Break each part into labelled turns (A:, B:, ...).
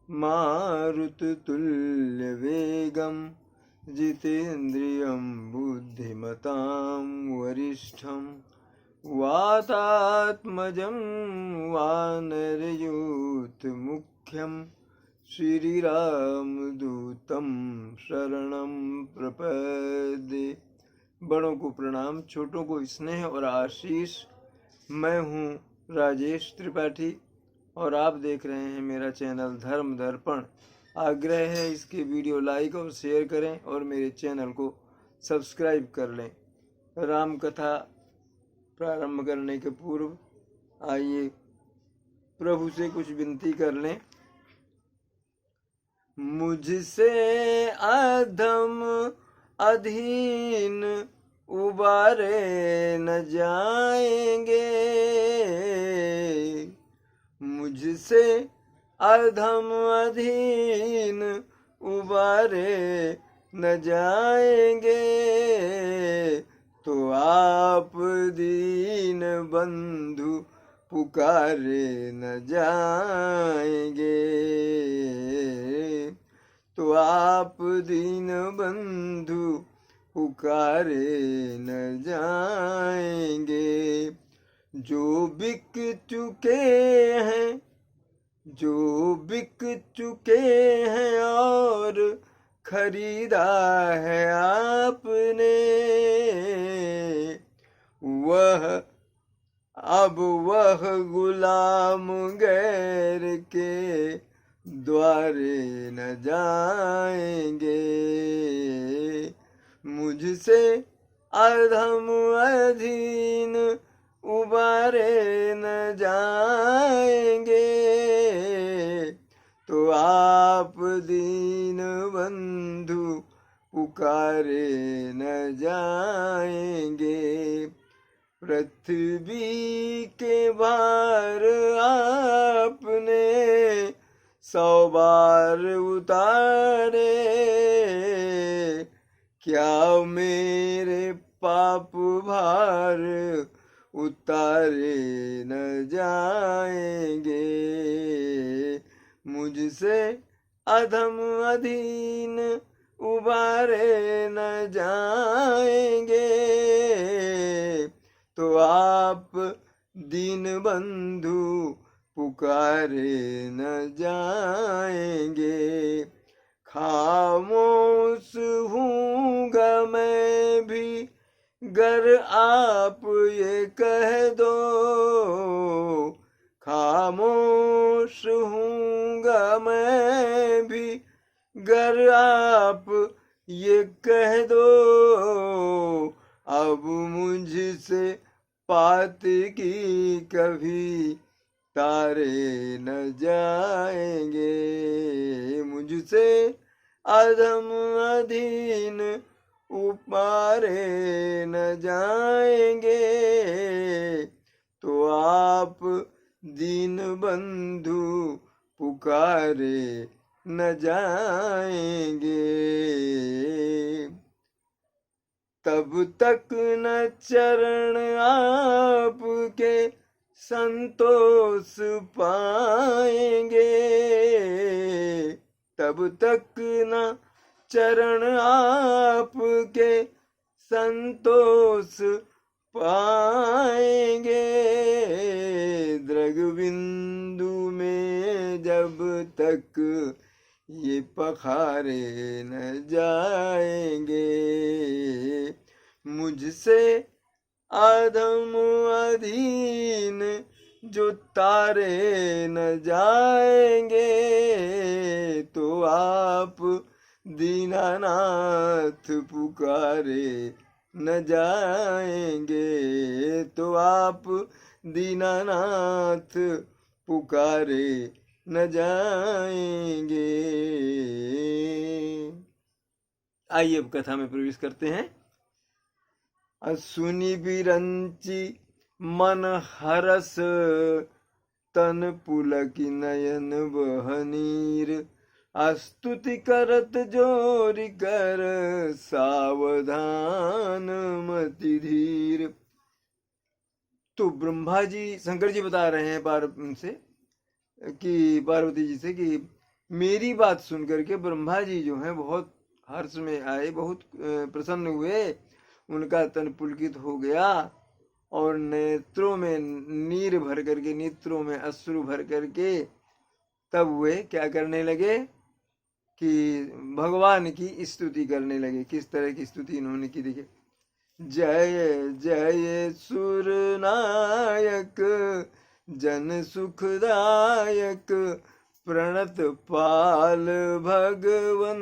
A: मारुततुल्यवेगं जितेन्द्रियं बुद्धिमतां वरिष्ठं वातात्मजं वानरयूथमुख्यं श्रीरामदूतं शरणं प्रपद्ये। बड़ों को प्रणाम, छोटों को स्नेह और आशीष। मैं हूँ राजेश त्रिपाठी और आप देख रहे हैं मेरा चैनल धर्म दर्पण। आग्रह है इसके वीडियो लाइक और शेयर करें और मेरे चैनल को सब्सक्राइब कर लें। राम कथा प्रारंभ करने के पूर्व आइए प्रभु से कुछ विनती कर लें। मुझसे अधम अधीन उबारे न जाएंगे, मुझसे अधम अधीन उबारे न जाएंगे, तो आप दीन बंधु पुकारे न जाएंगे, तो आप दीन बंधु पुकारे न जाएंगे। जो बिक चुके हैं, जो बिक चुके हैं और खरीदा है आपने, वह गुलाम गैर के द्वारे न जाएंगे। मुझसे अधम अधीन उबारे न जाएंगे, तो आप दीन बंधु पुकारे न जाएंगे। पृथ्वी के भार आपने 100 बार उतारे, क्या मेरे पाप भार उतारे न जाएंगे। मुझसे अधम अधीन उबारे न जाएंगे, तो आप दीन बंधु पुकारे न जाएंगे। खामोश हूँगा मैं भी गर आप ये कह दो, खामोश हूँगा मैं भी गर आप ये कह दो, अब मुझसे पात की कभी तारे न जाएंगे। मुझसे अधम अधीन उबारे न जाएंगे, तो आप दीन बंधु पुकारे न जाएंगे। तब तक न चरण आपके संतोष पाएंगे, तब तक न चरण आपके संतोष पाएंगे। द्रगबिंदु में जब तक ये पखारे न जाएंगे, मुझसे अधम अधीन जो तारे न जाएंगे, तो आप दीनानाथ पुकारे न जाएंगे, तो आप दीनानाथ पुकारे न जाएंगे। आइए अब कथा में प्रवेश करते हैं। सुनि बिरंची मन हरस तन पुलकी नयन बहनीर, स्तुति करत जोरि कर सावधान मति धीर। तो ब्रह्मा जी शंकर जी बता रहे हैं पार्वती जी से कि मेरी बात सुन करके ब्रह्मा जी जो हैं बहुत हर्ष में आए, बहुत प्रसन्न हुए। उनका तन पुलकित हो गया और नेत्रों में नीर भर करके, नेत्रों में अश्रु भर करके तब वे क्या करने लगे कि भगवान की स्तुति करने लगे। किस तरह की स्तुति इन्होंने की, देखिए। जय जय सुर नायक जन सुखदायक प्रणत पाल भगवंता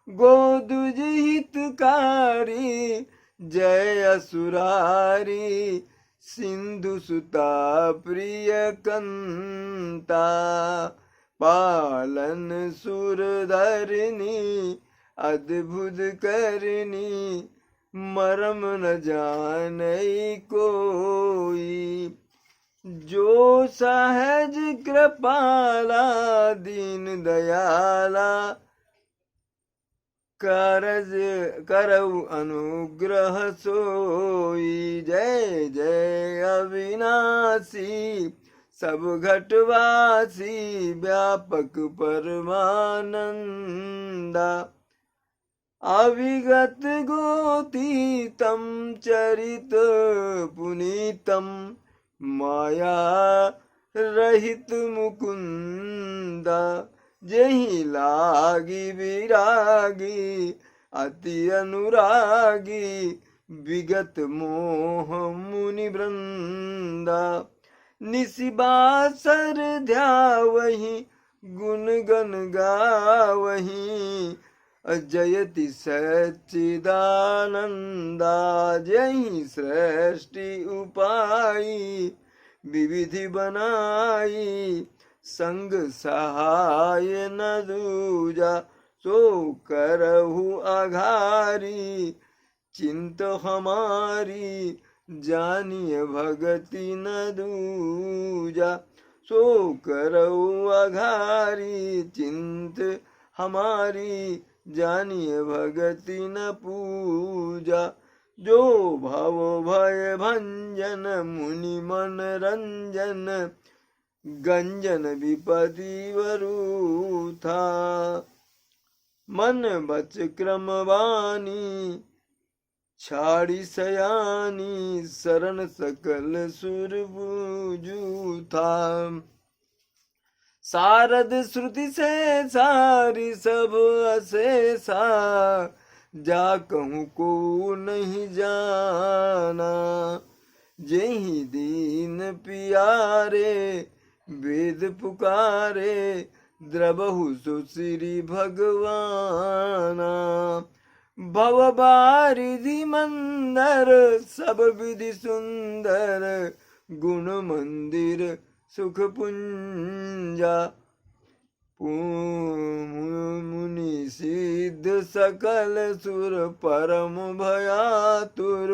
A: गोदुज हितकारी जय असुरारी सिंधु सुता प्रिय कंता पालन सुरधरनी अद्भुत करनी मरम न जानई कोई जो सहज कृपाला दीन दयाला करज करऊ अनुग्रह सोई जय जय अविनाशी सब घटवासी व्यापक परमानंदा अविगत गोतीतम चरित पुनीतम माया रहित मुकुंदा जही लागी विरागी अति अनुरागी विगत मोह मुनि वृंदा निशिबासर ध्यावहि गुण गण गावहि जयति सच्चिदानंदा जहि सृष्टि उपाई विविधि बनाई संग सहाय न दूजा सो करहु आघारी चिंत हमारी जानिय भगति न दूजा सो करऊ आघारी चिंत हमारी जानिय भगति न पूजा जो भव भय भंजन मुनि मन रंजन गंजन विपति वरू था मन बच क्रम वाणी छाड़ी सयानी शरण सकल सुर बूझू था सारद श्रुति से सारी सब अशेषा जा कहूँ को नहीं जाना जेहि दीन पियारे वेद पुकारे द्रबहु सुश्री भगवाना भव बारिधि मंदर सब विधि सुंदर गुण मंदिर सुख पुंजा मुनि सिद्ध सकल सुर परम भयातुर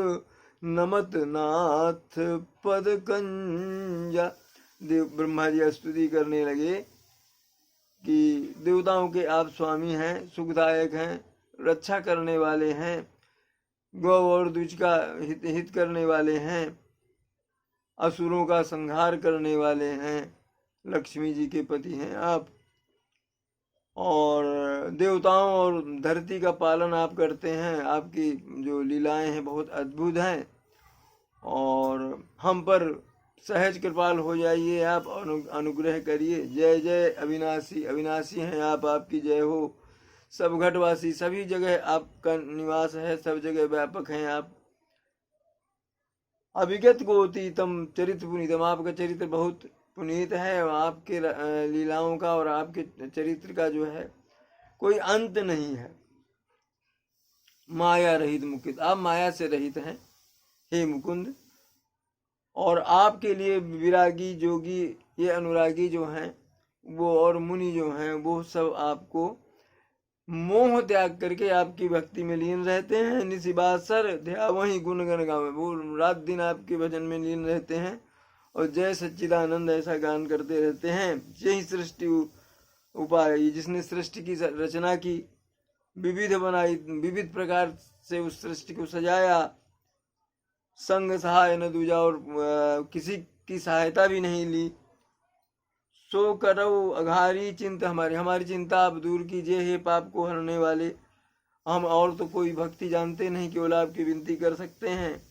A: नमत नाथ पद कंजा। देव ब्रह्मा जी स्तुति करने लगे कि देवताओं के आप स्वामी हैं, सुखदायक हैं, रक्षा करने वाले हैं, गौ और दूज का हित करने वाले हैं, असुरों का संहार करने वाले हैं, लक्ष्मी जी के पति हैं आप, और देवताओं और धरती का पालन आप करते हैं। आपकी जो लीलाएं हैं बहुत अद्भुत हैं और हम पर सहज कृपाल हो जाइए, आप अनुग्रह करिए। जय जय अविनाशी, अविनाशी हैं आप, आपकी जय हो। सब घटवासी, सभी जगह आपका निवास है, सब जगह व्यापक हैं आप। अभिगत गोतीतम चरित्र पुनीतम, आपका चरित्र बहुत पुनीत है। आपके लीलाओं का और आपके चरित्र का जो है कोई अंत नहीं है। माया रहित मुकुंद, आप माया से रहित हैं हे मुकुंद। और आपके लिए विरागी जोगी ये अनुरागी जो हैं वो और मुनि जो हैं वो सब आपको मोह त्याग करके आपकी भक्ति में लीन रहते हैं। निशिबासर ध्यावहि गुण गण गावे, वो रात दिन आपके भजन में लीन रहते हैं और जय सच्चिदानंद ऐसा गान करते रहते हैं। यही सृष्टि उपाय, जिसने सृष्टि की रचना की, विविध बनाई, विविध प्रकार से उस सृष्टि को सजाया, संग सहाय न दूजा, और किसी की सहायता भी नहीं ली। सो करो अघारी चिंत हमारी, हमारी चिंता आप दूर कीजिए हे पाप को हरने वाले। हम और तो कोई भक्ति जानते नहीं, केवल आपकी विनती कर सकते हैं।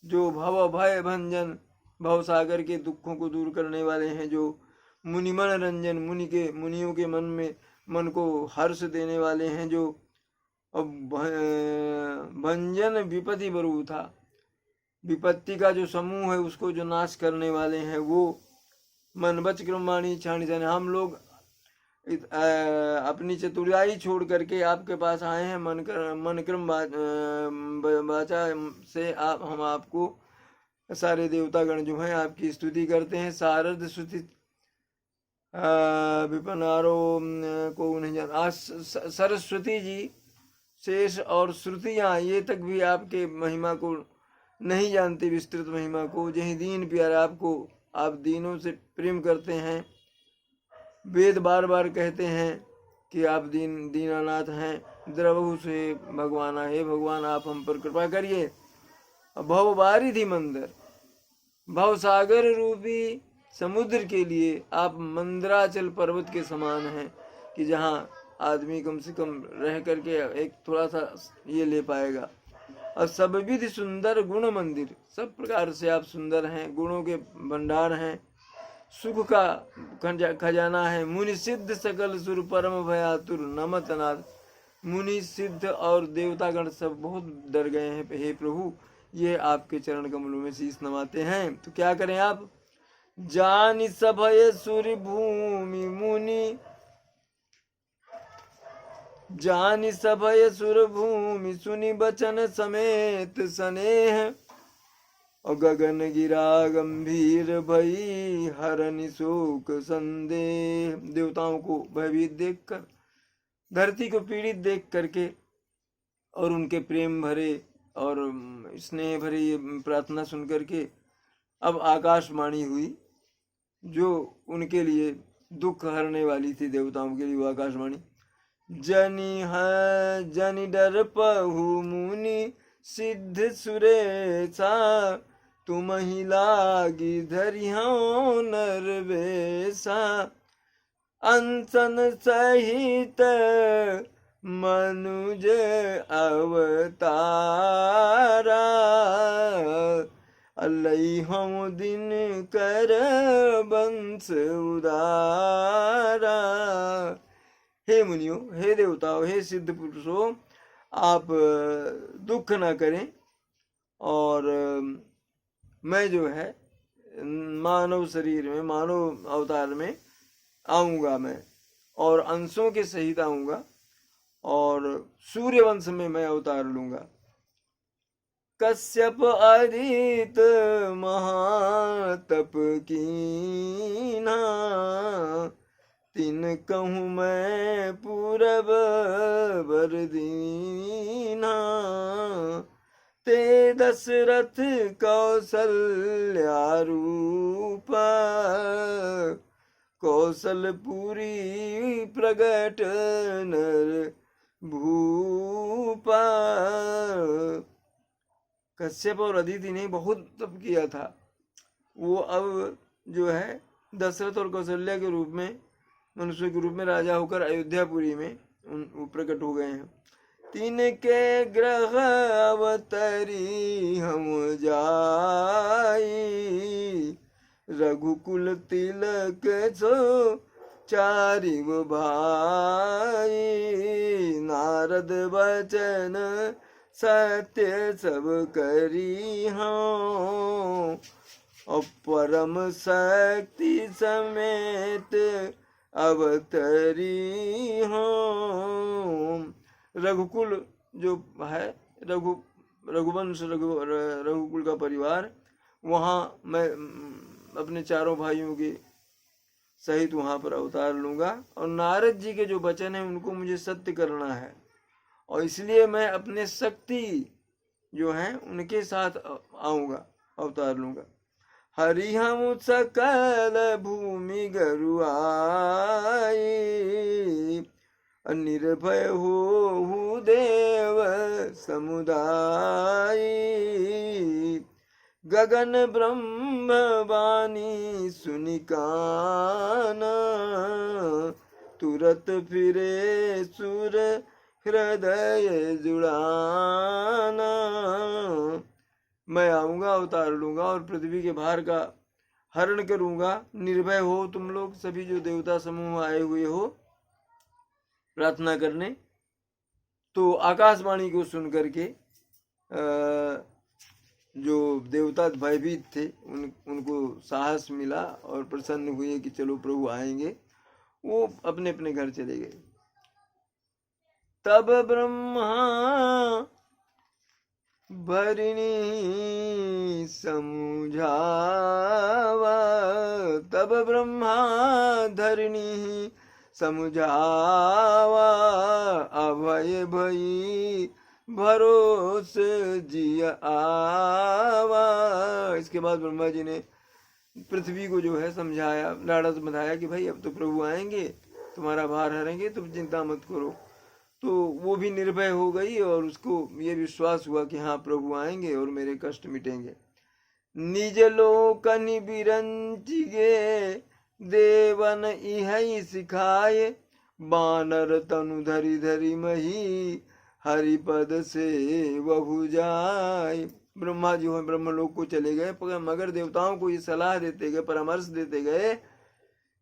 A: जो भव भय भंजन, भव सागर के दुखों को दूर करने वाले हैं, जो मुनिमन रंजन, मुनियों के मन को हर्ष देने वाले हैं, जो भंजन विपत्ति बरू था, विपत्ति का जो समूह है उसको जो नाश करने वाले हैं, वो मन बच क्रमवाणी छाणी जाने। हम लोग अपनी चतुराई छोड़ करके आपके पास आए हैं, मन क्रम वाचा से हम आपको सारे देवतागण जो हैं आपकी स्तुति करते हैं। सारद स्तुति विपनारो को नहीं जान, सरस्वती जी शेष और श्रुतियाँ ये तक भी आपके महिमा को नहीं जानती, विस्तृत महिमा को। जही दीन प्यारे आपको, आप दीनों से प्रेम करते हैं। वेद बार बार कहते हैं कि आप दीनानाथ हैं। द्रवहु से भगवान, हे भगवान आप हम पर कृपा करिए। भव बारिधि मंदिर, भव सागर रूपी समुद्र के लिए आप मंदराचल पर्वत के समान हैं, कि जहाँ आदमी कम से कम रह करके एक थोड़ा सा ये ले पाएगा। और सब विधि सुंदर गुण मंदिर, सब प्रकार से आप सुंदर हैं, गुणों के भंडार हैं, सुख का खजाना है। मुनि सिद्ध सकल सुर परम भयातुर नमत नाथ, मुनि सिद्ध और देवतागण सब बहुत डर गए हैं हे प्रभु, ये आपके चरण कमलों में शीश नवाते हैं। तो क्या करें आप? जानि सभय सुर भूमि मुनि, जानि सभय सुर भूमि सुनि बचन समेत स्नेह, और गगन गिरा गंभीर भई हरनि शोक संदेह। देवताओं को भयभीत देखकर, धरती को पीड़ित देख करके, और उनके प्रेम भरे और स्नेह भरी प्रार्थना सुन करके अब आकाशवाणी हुई, जो उनके लिए दुख हरने वाली थी, देवताओं के लिए वो आकाशवाणी। जनि डर पहु मुनि सिद्ध सुरेशा, तुम ही लागी धरियो नरवेशा, अनशन सहित मनुज अवतारा, अलई हम दिन कर बंश उदारा। हे मुनियों, हे देवताओं, हे सिद्ध पुरुषों, आप दुख न करें, और मैं जो है मानव शरीर में, मानव अवतार में आऊँगा मैं, और अंशों के सहित आऊँगा, और सूर्य वंश में मैं अवतार लूँगा। कश्यप अदित महातप कीन्हा, तिन कहूँ मैं पूरब बर दीना, ते दशरथ कौसल्या रूपा, कौशलपुरी प्रगट नर भूपा। कश्यप और अदिति ने बहुत तप किया था, वो अब जो है दशरथ और कौशल्या के रूप में, मनुष्य के रूप में राजा होकर अयोध्यापुरी में वो प्रकट हो गए हैं। तिनके ग्रह अवतरी हम जाई, रघुकुल तिलक सो चारिव भाई, नारद वचन सत्य सब करी हूँ, और परम शक्ति समेत अवतरी हूँ। रघुकुल जो है, रघुवंश, रघुकुल का परिवार, वहाँ मैं अपने चारों भाइयों के सहित वहाँ पर अवतार लूँगा, और नारद जी के जो वचन हैं उनको मुझे सत्य करना है, और इसलिए मैं अपने शक्ति जो है उनके साथ आऊँगा, अवतार लूँगा। हरि हम सकल भूमि गरुआई, निर्भय हो देव समुदाय, गगन ब्रह्म वाणी सुनि कान, तुरत फिरे सुर हृदय जुड़ाना। मैं आऊंगा, अवतार लूंगा और पृथ्वी के भार का हरण करूंगा। निर्भय हो तुम लोग सभी जो देवता समूह आए हुए हो प्रार्थना करने। तो आकाशवाणी को सुन करके जो देवता भयभीत थे उनको साहस मिला और प्रसन्न हुए कि चलो प्रभु आएंगे। वो अपने अपने घर चले गए। तब ब्रह्मा भरिणी समुझावा, तब ब्रह्मा धरिणी समुझावा, अभय भई भरोस जिया आवा। इसके बाद ब्रह्मा जी ने पृथ्वी को जो है समझाया, लाड़स बधाया कि भाई अब तो प्रभु आएंगे, तुम्हारा भार हरेंगे, तुम चिंता मत करो। तो वो भी निर्भय हो गई और उसको ये विश्वास हुआ कि हाँ प्रभु आएंगे और मेरे कष्ट मिटेंगे। निज लोकनि बिरंचिगे देवन इहै सिखाए, बानर तनु धरि धरि मही हरिपद से वहु जाय। ब्रह्मा जी हैं ब्रह्मलोक को चले गए, मगर देवताओं को ये सलाह देते गए, परामर्श देते गए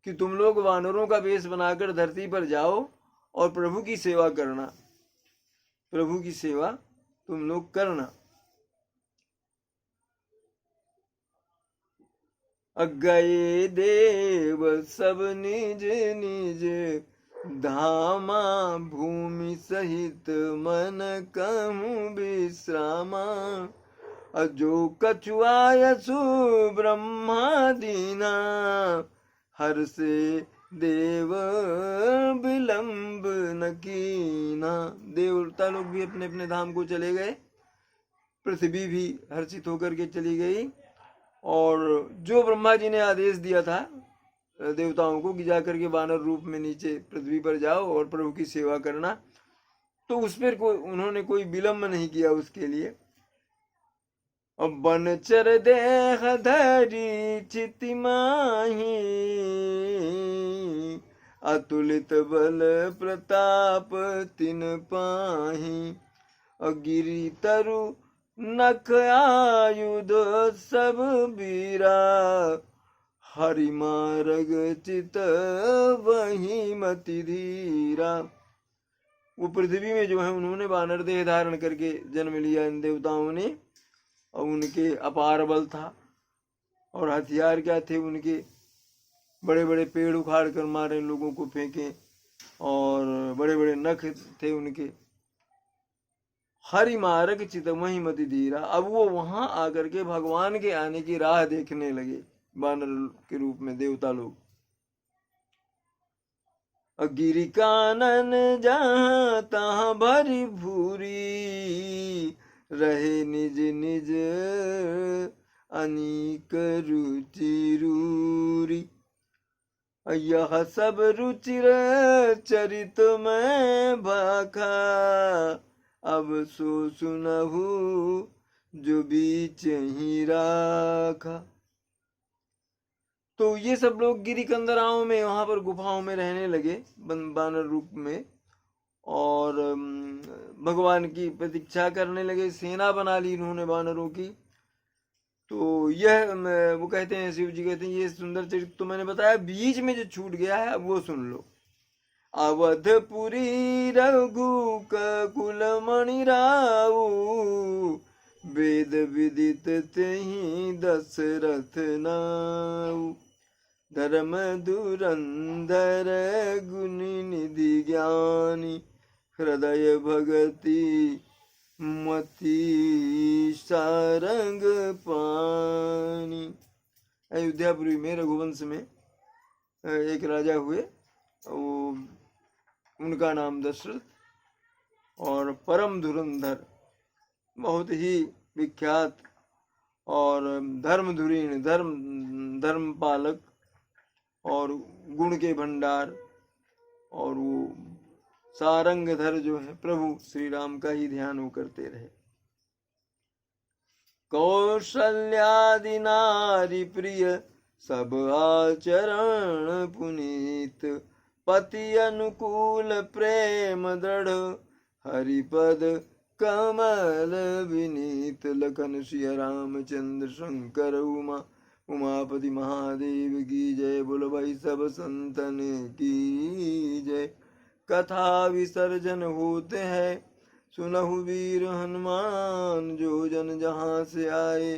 A: कि तुम लोग वानरों का वेश बनाकर धरती पर जाओ और प्रभु की सेवा करना, प्रभु की सेवा तुम लोग करना। गए देव सब निज निज धामा, भूमि सहित मन कहूँ विश्रामा। जो कछुआयसु ब्रह्मा दीना, हर से देव विलंब न कीना। देवता लोग भी अपने अपने धाम को चले गए, पृथ्वी भी हर्षित होकर के चली गई। और जो ब्रह्मा जी ने आदेश दिया था देवताओं को कि जाकर के वानर रूप में नीचे पृथ्वी पर जाओ और प्रभु की सेवा करना, तो उस पर उन्होंने कोई विलंब नहीं किया उसके लिए। अब बनचर देह धरी चिति माही, अतुलित बल प्रताप तिन पाही। गिरि तरु नख आयुध सब बीरा, हरि मार्ग चित वही मति धीरा। वो पृथ्वी में जो है उन्होंने वानर देह धारण करके जन्म लिया इन देवताओं ने, और उनके अपार बल था। और हथियार क्या थे उनके, बड़े बड़े पेड़ उखाड़ कर मारे, लोगों को फेंके, और बड़े बड़े नख थे उनके। हरि मार्ग चितमहि मति धीरा। अब वो वहां आकर के भगवान के आने की राह देखने लगे, वानर के रूप में देवता लोग। गिरि कानन जहाँ तहाँ भरी भूरी, रहे निज निज अनीक रुचि रूरी। यह सब रुचिर चरित में भाखा, अब सो सुनहु जो बीच ही राखा। तो ये सब लोग गिरी कंदराओं में वहां पर गुफाओं में रहने लगे वानर रूप में, और भगवान की प्रतीक्षा करने लगे। सेना बना ली इन्होंने वानरों की। तो यह वो कहते हैं, शिव जी कहते हैं, ये सुंदर चरित्र तो मैंने बताया, बीच में जो छूट गया है अब वो सुन लो। अवधपुरी रघु कुल मणि राऊ, वेद विदित तेहि दशरथ नाऊ। धर्म धुरंधर गुणी निधि ज्ञानी, हृदय भगति मति सारंग पानी। अयोध्यापुरी में रघुवंश में एक राजा हुए, वो उनका नाम दशरथ, और परम धुरंधर, बहुत ही विख्यात और धर्मधुरीण, धर्म पालक और गुण के भंडार, और वो सारंगधर जो है प्रभु श्री राम का ही ध्यान वो करते रहे। कौशल्यादि नारी प्रिय सब आचरण पुनीत। पति अनुकूल प्रेम दृढ़ हरिपद कमल विनीत। लखन सिया रामचंद्र शंकर उमा उमापति महादेव की जय। बोलो भाई सब संतन की जय। कथा विसर्जन होते हैं सुनहु वीर हनुमान। जो जन जहाँ से आए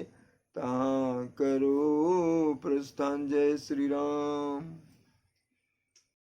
A: तहाँ करो प्रस्थान। जय श्री राम।